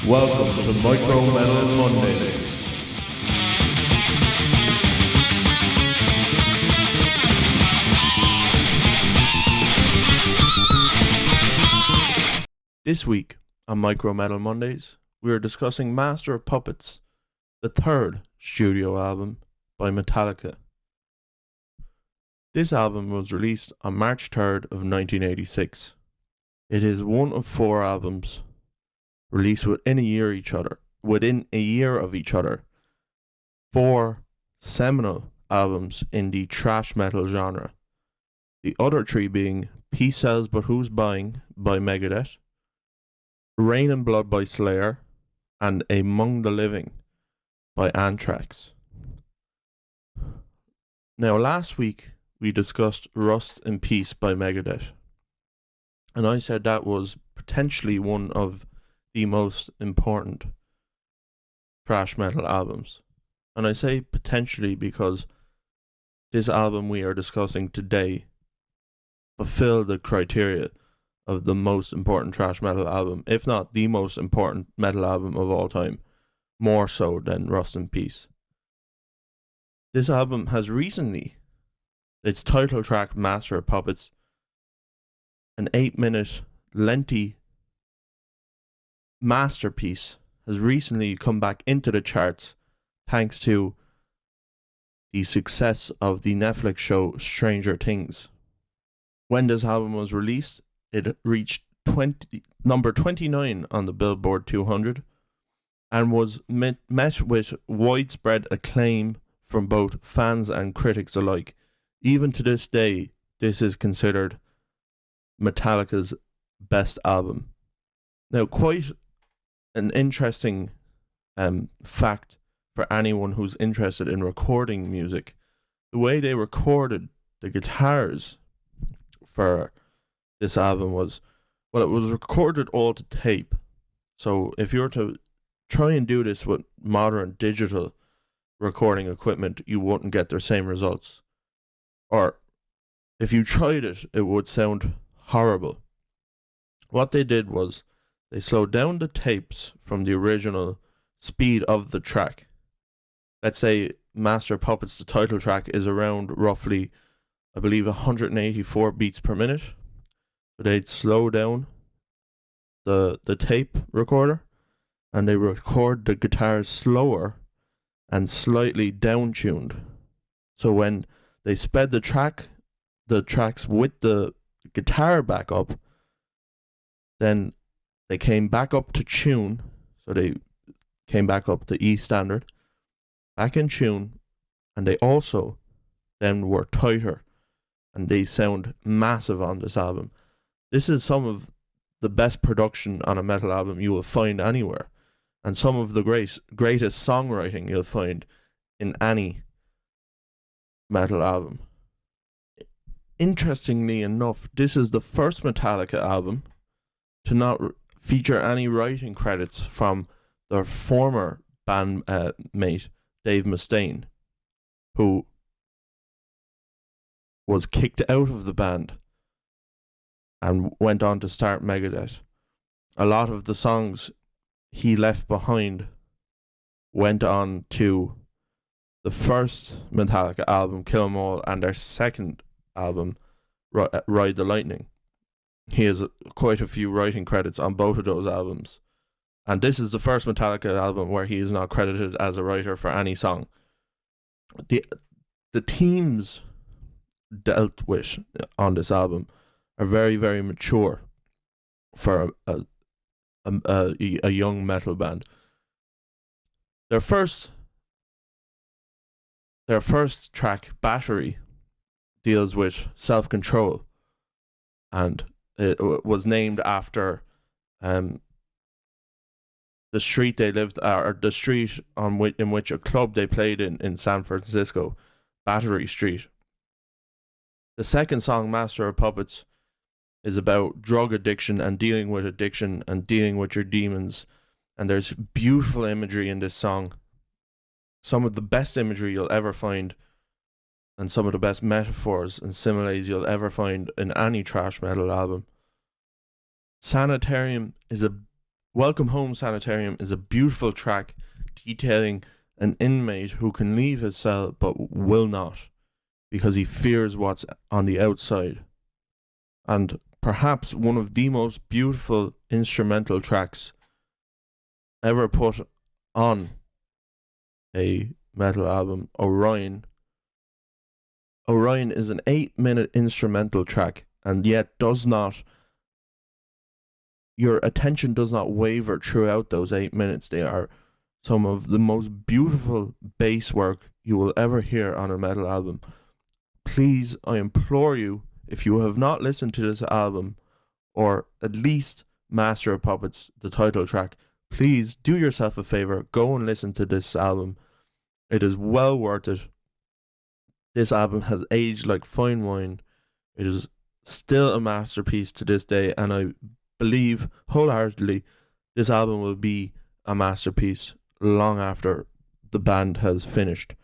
Welcome to Micro Metal Mondays. This week on Micro Metal Mondays, we are discussing Master of Puppets, the third studio album by Metallica. This album was released on March 3rd of 1986. It is one of four albums released within a year of each other. Four seminal albums in the thrash metal genre. The other three being Peace Sells But Who's Buying by Megadeth, Rain and Blood by Slayer, and Among the Living by Anthrax. Now, last week we discussed Rust in Peace by Megadeth, and I said that was potentially one of the most important thrash metal albums. And I say potentially because this album we are discussing today fulfilled the criteria of the most important thrash metal album, if not the most important metal album of all time, more so than Rust in Peace. This album has recently, its title track Master of Puppets, an 8-minute lengthy masterpiece, has recently come back into the charts thanks to the success of the Netflix show Stranger Things. When this album was released, it reached number 29 on the Billboard 200 and was met with widespread acclaim from both fans and critics alike. Even to this day, this is considered Metallica's best album. Now, quite an interesting fact for anyone who's interested in recording music, the way they recorded the guitars for this album was, well, it was recorded all to tape. So if you were to try and do this with modern digital recording equipment, you wouldn't get the same results. Or if you tried it, it would sound horrible. What they did was they slowed down the tapes from the original speed of the track. Let's say Master of Puppets, the title track, is around roughly, I believe, 184 beats per minute. So they'd slow down the tape recorder and they record the guitars slower and slightly down-tuned. So when they sped the tracks with the guitar back up, then they came back up to tune. So they came back up to E standard, back in tune, and they also then were tighter, and they sound massive on this album. This is some of the best production on a metal album you will find anywhere, and some of the greatest songwriting you'll find in any metal album. Interestingly enough, this is the first Metallica album to not feature any writing credits from their former bandmate Dave Mustaine, who was kicked out of the band and went on to start Megadeth. A lot of the songs he left behind went on to the first Metallica album, Kill 'Em All, and their second album, Ride the Lightning. He has quite a few writing credits on both of those albums. And this is the first Metallica album where he is not credited as a writer for any song. The themes dealt with on this album are very, very mature for a young metal band. Their first track, Battery, deals with self-control, and it was named after the street they lived, or the street in which a club they played in San Francisco, Battery Street. The second song, Master of Puppets, is about drug addiction and dealing with your demons. And there's beautiful imagery in this song. Some of the best imagery you'll ever find, and some of the best metaphors and similes you'll ever find in any thrash metal album. Sanitarium is a Welcome Home Sanitarium is a beautiful track detailing an inmate who can leave his cell but will not because he fears what's on the outside. And perhaps one of the most beautiful instrumental tracks ever put on a metal album, Orion. Orion is an 8-minute instrumental track, and yet your attention does not waver throughout those 8 minutes. They are some of the most beautiful bass work you will ever hear on a metal album. Please, I implore you, if you have not listened to this album, or at least Master of Puppets, the title track, please do yourself a favor, go and listen to this album. It is well worth it. This album has aged like fine wine. It is still a masterpiece to this day, and I believe wholeheartedly this album will be a masterpiece long after the band has finished.